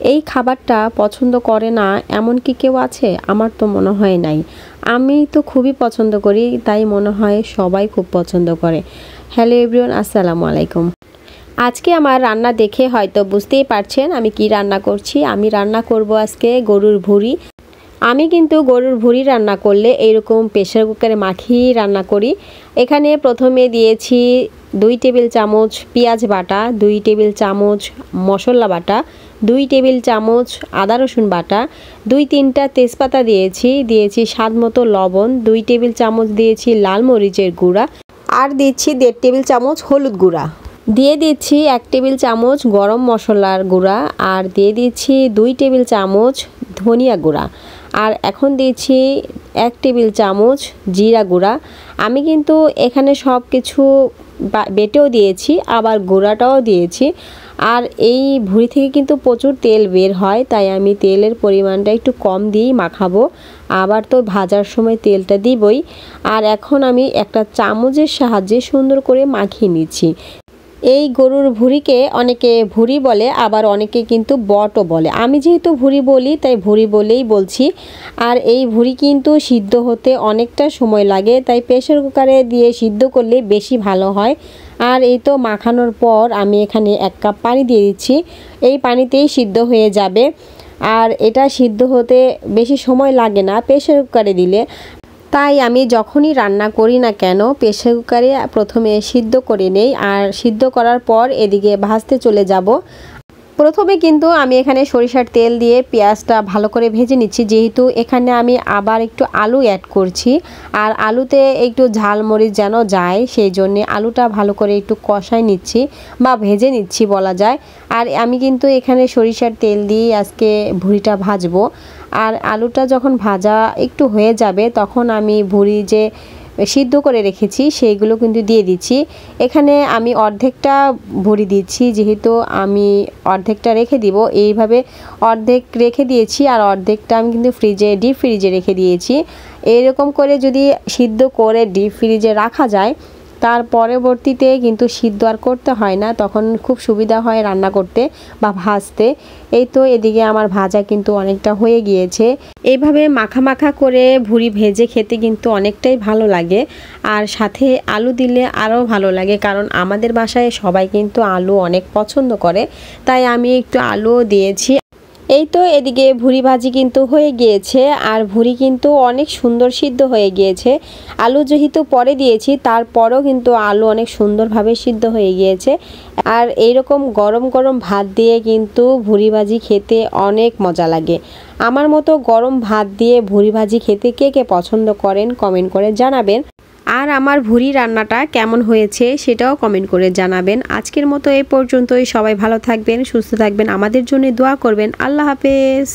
এই খাবারটা পছন্দ করে না এমন কি কেউ আছে? আমার তো মনে হয় নাই। আমি তো খুবই পছন্দ করি, তাই মনে হয় সবাই খুব পছন্দ করে। হ্যালো এভরিওয়ান, আসসালামু আলাইকুম। আজকে আমার রান্না দেখে হয়তো বুঝতেই পারছেন আমি কি রান্না করছি। আমি রান্না করব আজকে গরুর ভুঁড়ি। আমি কিন্তু গরুর ভুঁড়ি রান্না করলে এইরকম প্রেসার কুকারে মাখিয়ে রান্না করি। এখানে প্রথমে দিয়েছি 2 টেবিল চামচ পেঁয়াজ বাটা, 2 টেবিল চামচ মশলা বাটা, 2 টেবিল চামচ আদা রসুন বাটা, 2-3টা তেজপাতা দিয়েছি স্বাদ মতো লবণ, 2 টেবিল চামচ দিয়েছি লাল মরিচের গুঁড়া, আর দিচ্ছি 1.5 টেবিল চামচ হলুদ গুঁড়া, দিয়ে দিচ্ছি 1 টেবিল চামচ গরম মশলার গুঁড়া, আর দিয়ে দিচ্ছি 2 টেবিল চামচ ধনিয়া গুঁড়া, আর এখন দিচ্ছি 1 টেবিল চামচ জিরা গুঁড়া। আমি কিন্তু এখানে সব কিছু বেটেও দিয়েছি, আবার গুঁড়াটাও দিয়েছি। আর এই ভুঁড়ি থেকে কিন্তু প্রচুর তেল বের হয়, তাই আমি তেলের পরিমাণটা একটু কম দিয়েই মাখাবো। আবার তো ভাজার সময় তেলটা দিবই। আর এখন আমি একটা চামচের সাহায্যে সুন্দর করে মাখিয়ে নিচ্ছি। এই গরুর ভুঁড়িকে অনেকে ভুঁড়ি বলে, আবার অনেকে কিন্তু বটও বলে। আমি যেহেতু ভুঁড়ি বলি তাই ভুঁড়ি বলেই বলছি। আর এই ভুঁড়ি কিন্তু সিদ্ধ হতে অনেকটা সময় লাগে, তাই প্রেসার কুকারে দিয়ে সিদ্ধ করলে বেশি ভালো হয়। আর এই তো মাখানোর পর আমি এখানে 1 কাপ পানি দিয়ে দিচ্ছি। এই পানিতেই সিদ্ধ হয়ে যাবে। আর এটা সিদ্ধ হতে বেশি সময় লাগে না প্রেসার কুকারে দিলে। তাই আমি যখনই রান্না করি না কেন প্রেসার কুকারে প্রথমে সিদ্ধ করে নেই, আর সিদ্ধ করার পর এদিকে ভাজতে চলে যাব। প্রথমে কিন্তু আমি এখানে সরিষার তেল দিয়ে পেঁয়াজটা ভালো করে ভেজে নিচ্ছি, যেহেতু এখানে আমি আবার একটু আলু অ্যাড করছি। আর আলুতে একটু ঝালমরিচ যেন যায়, সেই জন্যে আলুটা ভালো করে একটু কষাই নিচ্ছি বা ভেজে নিচ্ছি বলা যায়। আর আমি কিন্তু এখানে সরিষার তেল দিয়ে আজকে ভুঁড়িটা ভাজবো। আর আলুটা যখন ভাজা একটু হয়ে যাবে তখন আমি ভুঁড়ি যে সিদ্ধ করে রেখেছি সেইগুলো কিন্তু দিয়ে দিচ্ছি। এখানে আমি অর্ধেকটা ভুঁড়ি দিচ্ছি, যেহেতু আমি অর্ধেকটা রেখে দিব। এইভাবে অর্ধেক রেখে দিয়েছি, আর অর্ধেকটা আমি কিন্তু ডিপ ফ্রিজে রেখে দিয়েছি। এরকম করে যদি সিদ্ধ করে ডিপ ফ্রিজে রাখা যায়, তার পরবর্তীতে কিন্তু সিদ্ধ আর করতে হয় না, তখন খুব সুবিধা হয় রান্না করতে বা ভাজতে। এই তো এদিকে আমার ভাজা কিন্তু অনেকটা হয়ে গিয়েছে। এইভাবে মাখা মাখা করে ভুঁড়ি ভেজে খেতে কিন্তু অনেকটাই ভালো লাগে। আর সাথে আলু দিলে আরও ভালো লাগে, কারণ আমাদের বাসায় সবাই কিন্তু আলু অনেক পছন্দ করে, তাই আমি একটু আলুও দিয়েছি। এই তো এদিকে ভুঁড়ি ভাজি কিন্তু হয়ে গিয়েছে, আর ভুঁড়ি কিন্তু অনেক সুন্দর সিদ্ধ হয়ে গিয়েছে। আলু যেহেতু পরে দিয়েছি তারপরেও কিন্তু আলু অনেক সুন্দরভাবে সিদ্ধ হয়ে গিয়েছে। আর এইরকম গরম গরম ভাত দিয়ে কিন্তু ভুঁড়ি ভাজি খেতে অনেক মজা লাগে। আমার মতো গরম ভাত দিয়ে ভুঁড়ি ভাজি খেতে কে কে পছন্দ করেন কমেন্ট করে জানাবেন। আর আমার ভুঁড়ি রান্নাটা কেমন হয়েছে সেটাও কমেন্ট করে জানাবেন। আজকের মতো এই পর্যন্তই। সবাই ভালো থাকবেন, সুস্থ থাকবেন, আমাদের জন্য দোয়া করবেন। আল্লাহ হাফেজ।